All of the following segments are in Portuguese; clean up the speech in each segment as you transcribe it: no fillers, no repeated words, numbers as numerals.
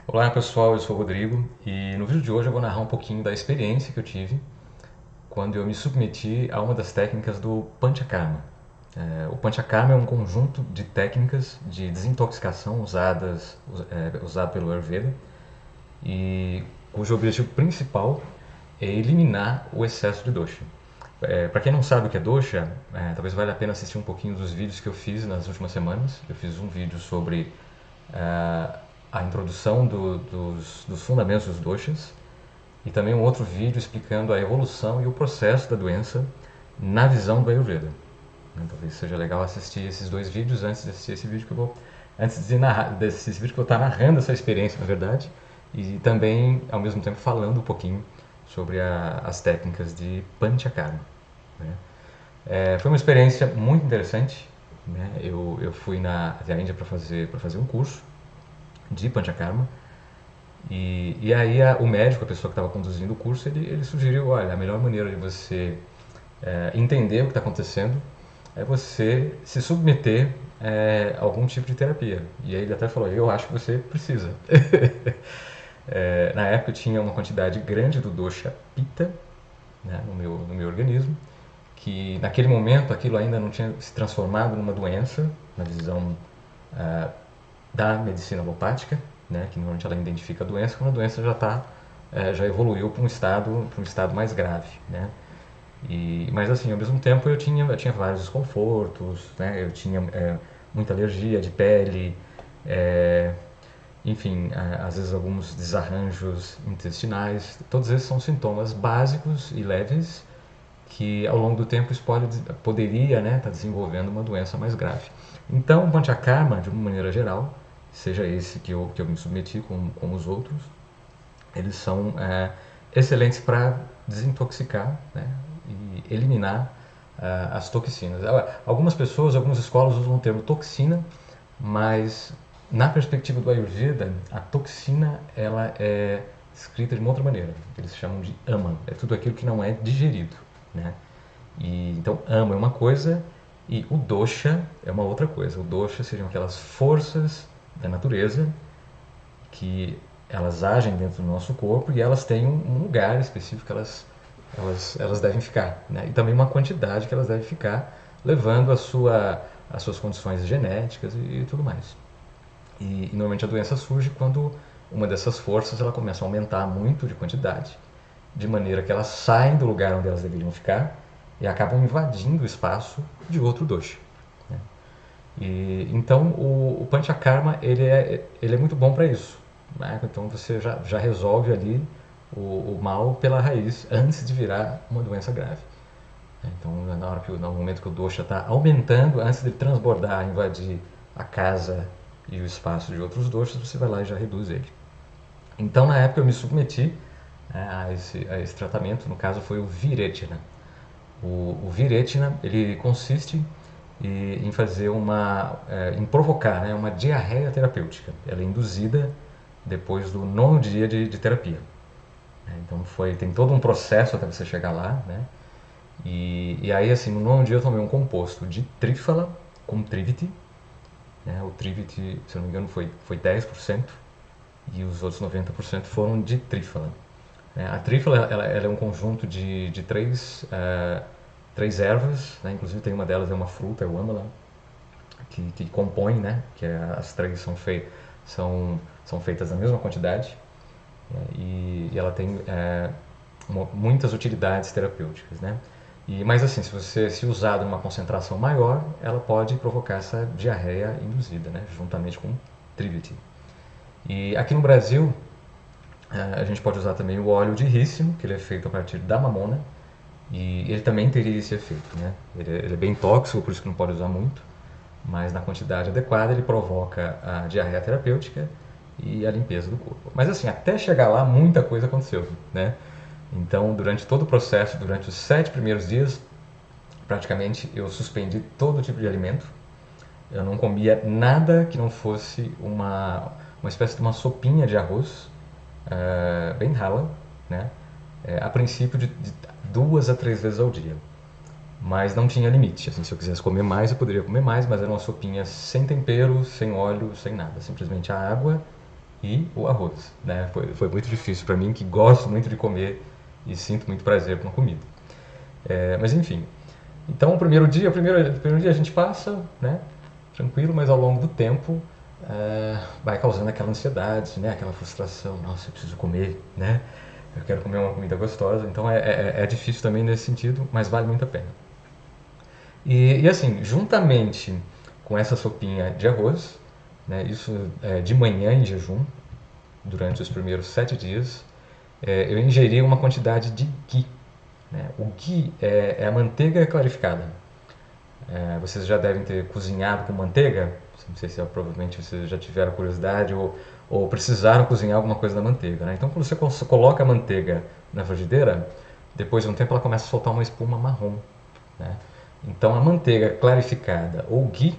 Olá pessoal, eu sou o Rodrigo e no vídeo de hoje eu vou narrar um pouquinho da experiência que eu tive quando eu me submeti a uma das técnicas do Panchakarma. O Panchakarma é um conjunto de técnicas de desintoxicação usado pelo Ayurveda e cujo objetivo principal é eliminar o excesso de dosha. Para quem não sabe o que é dosha, talvez valha a pena assistir um pouquinho dos vídeos que eu fiz nas últimas semanas. Eu fiz um vídeo sobre a introdução dos fundamentos dos doshas e também um outro vídeo explicando a evolução e o processo da doença na visão do Ayurveda. Talvez seja legal assistir esses dois vídeos antes de assistir esse vídeo que eu vou antes de narrar desse vídeo que eu vou estar narrando essa experiência, na verdade, e também ao mesmo tempo falando um pouquinho sobre as técnicas de Panchakarma. Né? Foi uma experiência muito interessante. Né? Eu fui até a Índia para fazer um curso de Panchakarma. E aí o médico, a pessoa que estava conduzindo o curso, ele sugeriu, olha, a melhor maneira de você entender o que está acontecendo é você se submeter a algum tipo de terapia. E aí ele até falou, eu acho que você precisa. Na época eu tinha uma quantidade grande do dosha pitta, né, no meu organismo, que naquele momento aquilo ainda não tinha se transformado numa doença, na visão uh, da medicina alopática, né, que normalmente ela identifica a doença quando a doença já evoluiu para um estado mais grave, né? Mas assim, ao mesmo tempo eu tinha vários desconfortos, né? Eu tinha muita alergia de pele, é, enfim, às vezes alguns desarranjos intestinais. Todos esses são sintomas básicos e leves que ao longo do tempo isso poderia, né, estar desenvolvendo uma doença mais grave. Então, o Panchakarma, de uma maneira geral, seja esse que eu me submeti com os outros, eles são excelentes para desintoxicar, né, e eliminar as toxinas. Algumas pessoas, algumas escolas usam o termo toxina, mas na perspectiva do Ayurveda, a toxina ela é escrita de uma outra maneira. Eles chamam de ama. É tudo aquilo que não é digerido, né? Então, ama é uma coisa e o dosha é uma outra coisa. O dosha seriam aquelas forças da natureza que elas agem dentro do nosso corpo e elas têm um lugar específico que elas devem ficar, né? E também uma quantidade que elas devem ficar, levando as suas condições genéticas e tudo mais. E normalmente a doença surge quando uma dessas forças ela começa a aumentar muito de quantidade, de maneira que elas saem do lugar onde elas deveriam ficar e acabam invadindo o espaço de outro dosha. Né? Então o Panchakarma ele é muito bom para isso. Né? Então você já resolve ali o mal pela raiz antes de virar uma doença grave. Então no momento que o dosha está aumentando, antes de transbordar, invadir a casa e o espaço de outros doshas, você vai lá e já reduz ele. Então na época eu me submeti a esse tratamento, no caso foi o Viretina. O Viretina ele consiste em provocar, né, uma diarreia terapêutica. Ela é induzida depois do 9º dia de terapia. Então tem todo um processo até você chegar lá, né? E aí assim, no 9º dia eu tomei um composto de trífala com triviti, né? O triviti, se eu não me engano, foi 10% e os outros 90% foram de trífala. A trífala ela é um conjunto de três ervas, né? Inclusive tem uma delas é uma fruta, é o amala, que compõe, né? Que as três são feitas na mesma quantidade e ela tem muitas utilidades terapêuticas, né? Mas assim, se usada numa concentração maior, ela pode provocar essa diarreia induzida, né? Juntamente com triviti. E aqui no Brasil, a gente pode usar também o óleo de rícino, que ele é feito a partir da mamona, e ele também teria esse efeito, né? Ele é bem tóxico, por isso que não pode usar muito, mas na quantidade adequada ele provoca a diarreia terapêutica e a limpeza do corpo. Mas assim, até chegar lá, muita coisa aconteceu, né? Então, durante todo o processo, durante os 7 primeiros dias, praticamente eu suspendi todo tipo de alimento. Eu não comia nada que não fosse uma espécie de uma sopinha de arroz, bem rala, né? A princípio de 2 a 3 vezes ao dia. Mas não tinha limite. Assim, se eu quisesse comer mais, eu poderia comer mais, mas era uma sopinha sem tempero, sem óleo, sem nada. Simplesmente a água e o arroz, né? Foi muito difícil para mim, que gosto muito de comer e sinto muito prazer com a comida. Mas enfim, então o primeiro dia a gente passa, né? Tranquilo, mas ao longo do tempo vai causando aquela ansiedade, né? Aquela frustração, nossa, eu preciso comer, né? Eu quero comer uma comida gostosa, então é difícil também nesse sentido, mas vale muito a pena. E assim, juntamente com essa sopinha de arroz, né, isso de manhã em jejum, durante os primeiros 7 dias, eu ingeri uma quantidade de ghee. Né? O ghee é a manteiga clarificada. Vocês já devem ter cozinhado com manteiga, não sei se provavelmente vocês já tiveram curiosidade ou precisaram cozinhar alguma coisa da manteiga. Né? Então, quando você coloca a manteiga na frigideira, depois de um tempo ela começa a soltar uma espuma marrom. Né? Então, a manteiga clarificada ou ghee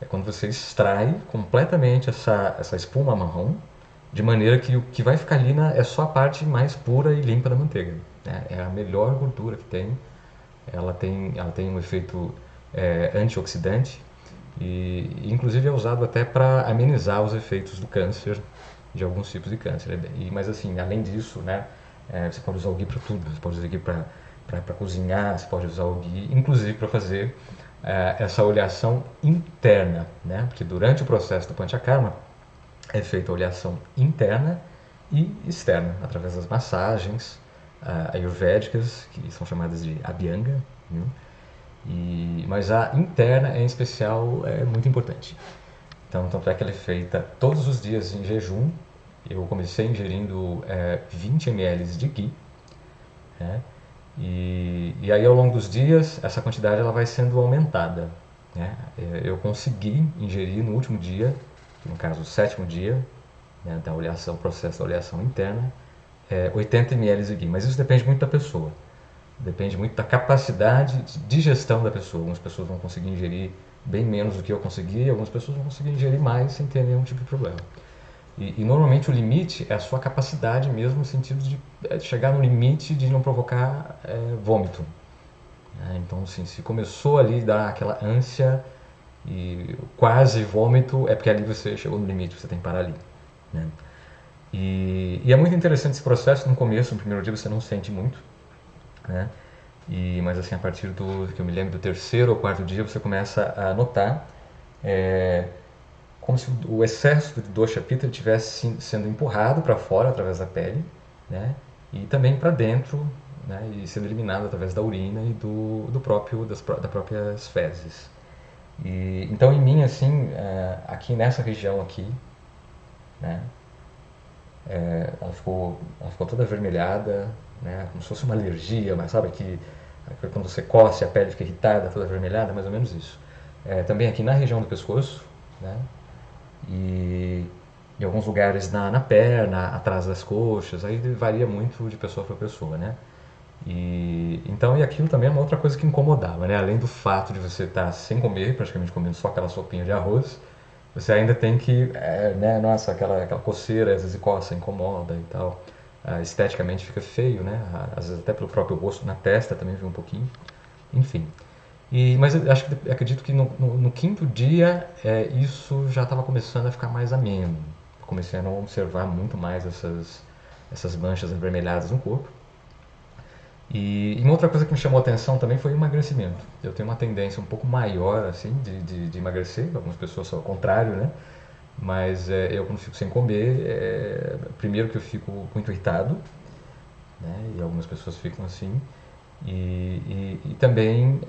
é quando você extrai completamente essa espuma marrom, de maneira que o que vai ficar ali é só a parte mais pura e limpa da manteiga. Né? É a melhor gordura que tem. Ela tem um efeito antioxidante e inclusive é usado até para amenizar os efeitos do câncer, de alguns tipos de câncer. Mas assim, além disso, né, você pode usar o ghee para tudo. Você pode usar o ghee para cozinhar, você pode usar o ghee, inclusive para fazer essa oleação interna, né? Porque durante o processo do Panchakarma é feita a oleação interna e externa, através das massagens ayurvédicas, que são chamadas de Abhyanga, né? Mas a interna, em especial, é muito importante. Então, tanto é que ela é feita todos os dias em jejum. Eu comecei ingerindo 20 ml de ghee, né? E aí, ao longo dos dias, essa quantidade ela vai sendo aumentada. Né? Eu consegui ingerir no último dia, no caso, o sétimo dia, né, da oleação, processo da oleação interna, 80 ml de ghee. Mas isso depende muito da pessoa. Depende muito da capacidade de digestão da pessoa. Algumas pessoas vão conseguir ingerir bem menos do que eu consegui, algumas pessoas vão conseguir ingerir mais sem ter nenhum tipo de problema. E normalmente o limite é a sua capacidade mesmo, no sentido de chegar no limite de não provocar vômito. Então, assim, se começou ali a dar aquela ânsia e quase vômito, é porque ali você chegou no limite, você tem que parar ali. Né? E é muito interessante esse processo. No começo, no primeiro dia, você não sente muito. Né? Mas assim, a partir do que eu me lembro do terceiro ou quarto dia, você começa a notar como se o excesso de dosha pitta estivesse sendo empurrado para fora através da pele, né? E também para dentro, né? E sendo eliminado através da urina e das próprias fezes. Então em mim, assim, aqui nessa região aqui, né? Ela ficou toda avermelhada, né? Como se fosse uma alergia, mas sabe que quando você coce a pele fica irritada, toda avermelhada, mais ou menos isso. Também aqui na região do pescoço, né? E em alguns lugares na perna, atrás das coxas, aí varia muito de pessoa para pessoa, né? Então, aquilo também é uma outra coisa que incomodava, né? Além do fato de você estar sem comer, praticamente comendo só aquela sopinha de arroz, você ainda tem que, né? Nossa, aquela coceira, às vezes coça, incomoda e tal. Esteticamente fica feio, né? Às vezes até pelo próprio rosto, na testa também vem um pouquinho. Enfim. Mas eu acredito que no quinto dia isso já estava começando a ficar mais ameno. Comecei a não observar muito mais essas manchas avermelhadas no corpo. E uma outra coisa que me chamou a atenção também foi o emagrecimento. Eu tenho uma tendência um pouco maior assim de emagrecer, algumas pessoas são ao contrário, né? Mas eu quando fico sem comer, primeiro que eu fico muito irritado, né? E algumas pessoas ficam assim. E também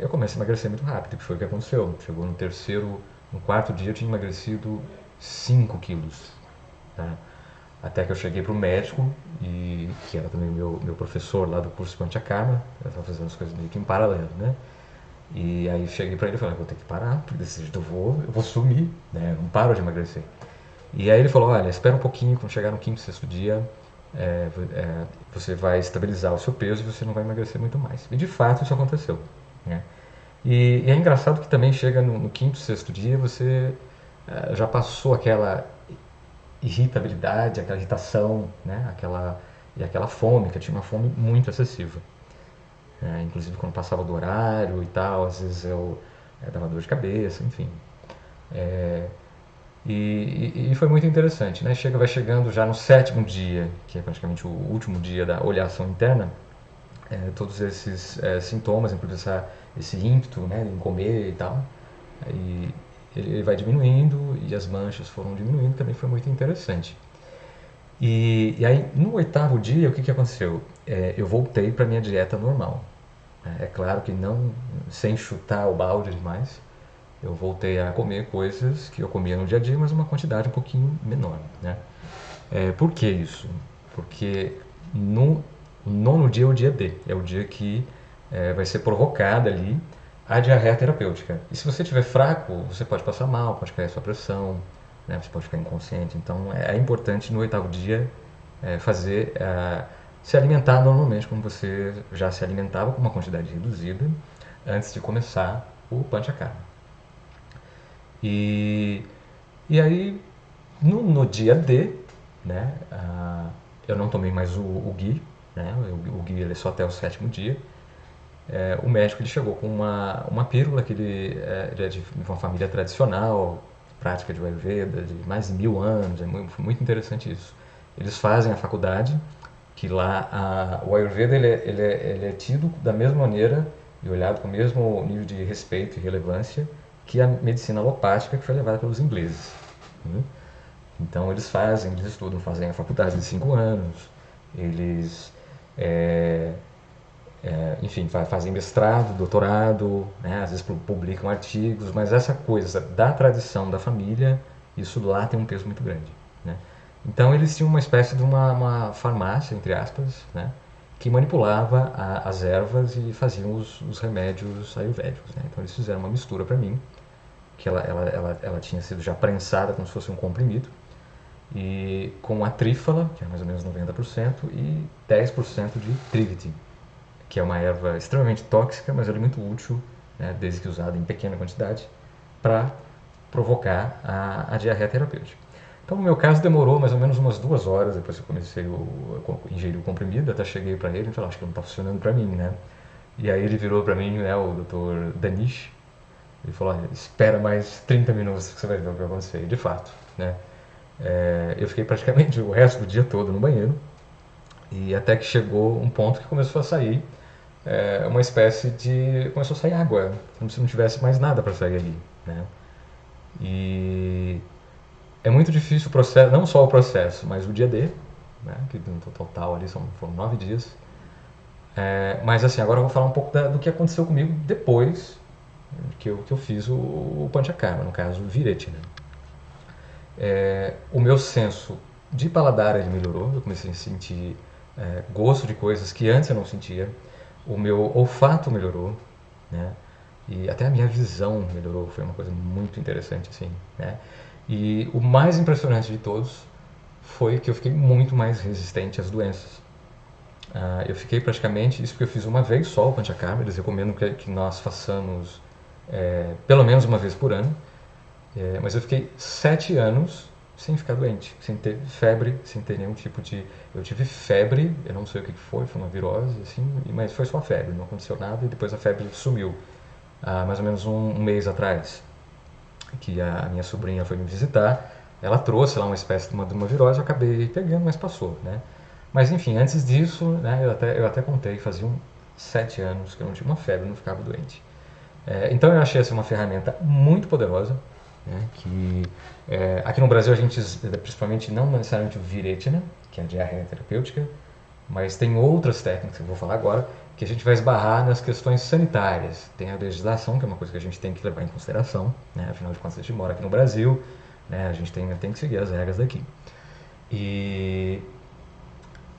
eu comecei a emagrecer muito rápido, que foi o que aconteceu. Chegou no quarto dia eu tinha emagrecido 5 quilos. Tá? Até que eu cheguei para o médico, que era também meu professor lá do curso Panchakarma, eu estava fazendo as coisas meio que em paralelo, né? E aí cheguei para ele e falei, vou ter que parar, porque desse jeito eu vou sumir, né? Eu não paro de emagrecer. E aí ele falou, olha, espera um pouquinho, quando chegar no quinto, sexto dia, você vai estabilizar o seu peso e você não vai emagrecer muito mais. E de fato isso aconteceu. Né? E é engraçado que também chega no quinto, sexto dia, você já passou aquela irritabilidade, aquela irritação, né? aquela fome, que eu tinha uma fome muito excessiva. Inclusive quando passava do horário e tal, às vezes eu dava dor de cabeça, enfim. E foi muito interessante, né? Vai chegando já no sétimo dia, que é praticamente o último dia da olhação interna, todos esses sintomas, inclusive esse ímpeto, né, em comer e tal, e ele vai diminuindo e as manchas foram diminuindo, também foi muito interessante. E aí, no oitavo dia, o que aconteceu? Eu voltei para minha dieta normal. É claro que não sem chutar o balde demais. Eu voltei a comer coisas que eu comia no dia a dia, mas uma quantidade um pouquinho menor, né? Por que isso? Porque no nono dia é o dia D, é o dia que vai ser provocada ali a diarreia terapêutica. E se você estiver fraco, você pode passar mal, pode cair a sua pressão, né? Você pode ficar inconsciente. Então é importante no oitavo dia se alimentar normalmente como você já se alimentava, com uma quantidade reduzida, antes de começar o panchakarma. E, e aí, no dia D, né, eu não tomei mais o ghee, né, o ghee ele é só até o sétimo dia. O médico ele chegou com uma pílula que ele é de uma família tradicional, prática de Ayurveda, de mais de 1000 anos, foi muito interessante isso. Eles fazem a faculdade, que lá o Ayurveda ele é tido da mesma maneira e olhado com o mesmo nível de respeito e relevância que a medicina alopática que foi levada pelos ingleses. Né? Então eles estudam, fazem a faculdade de 5 anos, eles enfim, fazem mestrado, doutorado, né? Às vezes publicam artigos, mas essa coisa da tradição da família, isso lá tem um peso muito grande. Né? Então eles tinham uma espécie de uma farmácia, entre aspas, né? Que manipulava as ervas e faziam os remédios ayurvédicos. Né? Então eles fizeram uma mistura para mim, que ela tinha sido já prensada como se fosse um comprimido, e com a trífala, que é mais ou menos 90%, e 10% de triviti, que é uma erva extremamente tóxica, mas ela é muito útil, né, desde que usada em pequena quantidade, para provocar a diarreia terapêutica. Então, no meu caso, demorou mais ou menos umas 2 horas depois que eu comecei a ingerir o comprimido, até cheguei para ele e falei, acho que não está funcionando para mim, né? E aí ele virou para mim, né, o Dr. Danish, ele falou, olha, espera mais 30 minutos que você vai ver o que vai acontecer. E de fato, né? Eu fiquei praticamente o resto do dia todo no banheiro, e até que chegou um ponto que começou a sair uma espécie de... começou a sair água, como se não tivesse mais nada para sair ali, né? E é muito difícil o processo, não só o processo, mas o dia D, né? Que no total ali foram 9 dias. Mas assim, agora eu vou falar um pouco do que aconteceu comigo depois que eu fiz o Panchakarma, no caso o Vireti, né? O meu senso de paladar ele melhorou, eu comecei a sentir gosto de coisas que antes eu não sentia, o meu olfato melhorou, né? E até a minha visão melhorou, foi uma coisa muito interessante, assim, né? E o mais impressionante de todos foi que eu fiquei muito mais resistente às doenças. Eu fiquei praticamente, isso porque eu fiz uma vez só o Panchakarma, eles recomendam que nós façamos pelo menos uma vez por ano, mas eu fiquei 7 anos sem ficar doente, sem ter febre, sem ter nenhum tipo de... Eu tive febre, eu não sei o que foi uma virose, assim, mas foi só febre, não aconteceu nada e depois a febre sumiu. Há mais ou menos um mês atrás, que a minha sobrinha foi me visitar, ela trouxe lá uma espécie de uma virose, eu acabei pegando, mas passou, né? Mas enfim, antes disso, né, eu até contei, faziam 7 anos que eu não tinha uma febre, não ficava doente. Então eu achei essa uma ferramenta muito poderosa, né, que aqui no Brasil a gente, principalmente não necessariamente o Viretina, que é a diarreia terapêutica, mas tem outras técnicas que eu vou falar agora, que a gente vai esbarrar nas questões sanitárias. Tem a legislação, que é uma coisa que a gente tem que levar em consideração, né, afinal de contas a gente mora aqui no Brasil, né, a gente tem que seguir as regras daqui.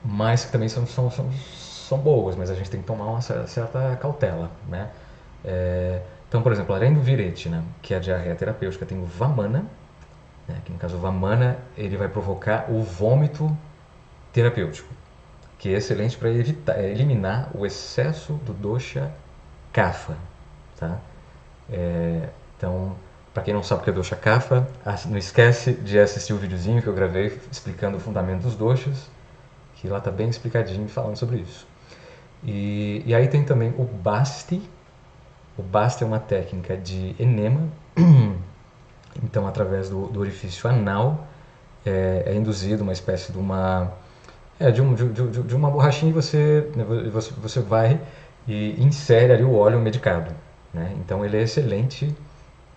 Mas que também são boas, mas a gente tem que tomar uma certa cautela, né? Então, por exemplo, além do virete, né, que é a diarreia terapêutica, tem o vamana, né, que no caso o vamana ele vai provocar o vômito terapêutico, que é excelente para eliminar o excesso do dosha kapha, tá? Então, para quem não sabe o que é dosha kapha, não esquece de assistir o videozinho que eu gravei explicando o fundamento dos doshas, que lá está bem explicadinho falando sobre isso. E aí tem também o Basti. O Basti é uma técnica de enema Então, através do orifício anal, é induzido uma espécie de uma de uma borrachinha e você vai e insere ali o óleo medicado. Né? Então ele é excelente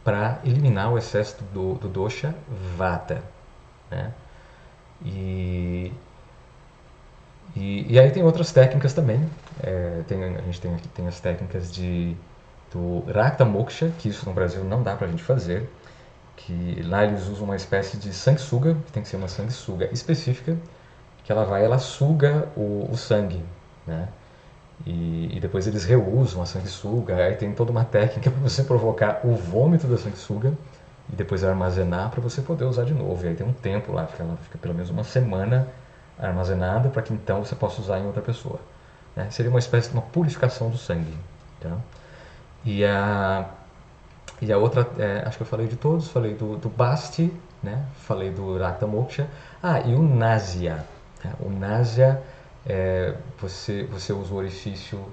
para eliminar o excesso do dosha vata. Né? E, e aí tem outras técnicas também. A gente tem as técnicas do Rakta Moksha, que isso no Brasil não dá para a gente fazer. Que lá eles usam uma espécie de sanguessuga, que tem que ser uma sanguessuga específica, que ela suga o sangue, né? E depois eles reusam a sanguessuga, aí tem toda uma técnica para você provocar o vômito da sanguessuga e depois armazenar para você poder usar de novo. E aí tem um tempo lá, ela fica pelo menos uma semana armazenada para que então você possa usar em outra pessoa. Né? Seria uma espécie de uma purificação do sangue. Tá? E a, e a outra, acho que eu falei de todos, falei do Basti, né? Falei do Rakta Moksha. E o Nasya. Né? O Nasya, você usa o orifício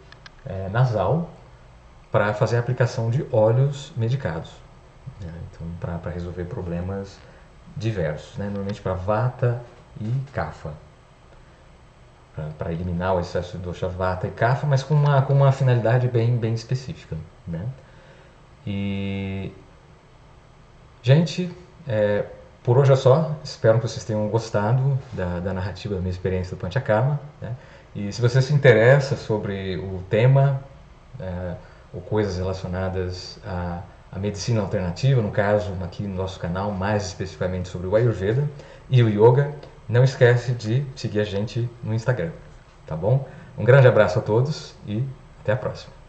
nasal para fazer a aplicação de óleos medicados. Né? Então, para resolver problemas diversos. Né? Normalmente para Vata e Kapha. Para eliminar o excesso de dosha Vata e Kapha, mas com uma finalidade bem específica. Né? E, gente, por hoje é só. Espero que vocês tenham gostado da narrativa da minha experiência do Panchakarma. Né? E se você se interessa sobre o tema ou coisas relacionadas à medicina alternativa, no caso aqui no nosso canal, mais especificamente sobre o Ayurveda e o Yoga, não esquece de seguir a gente no Instagram, tá bom? Um grande abraço a todos e até a próxima.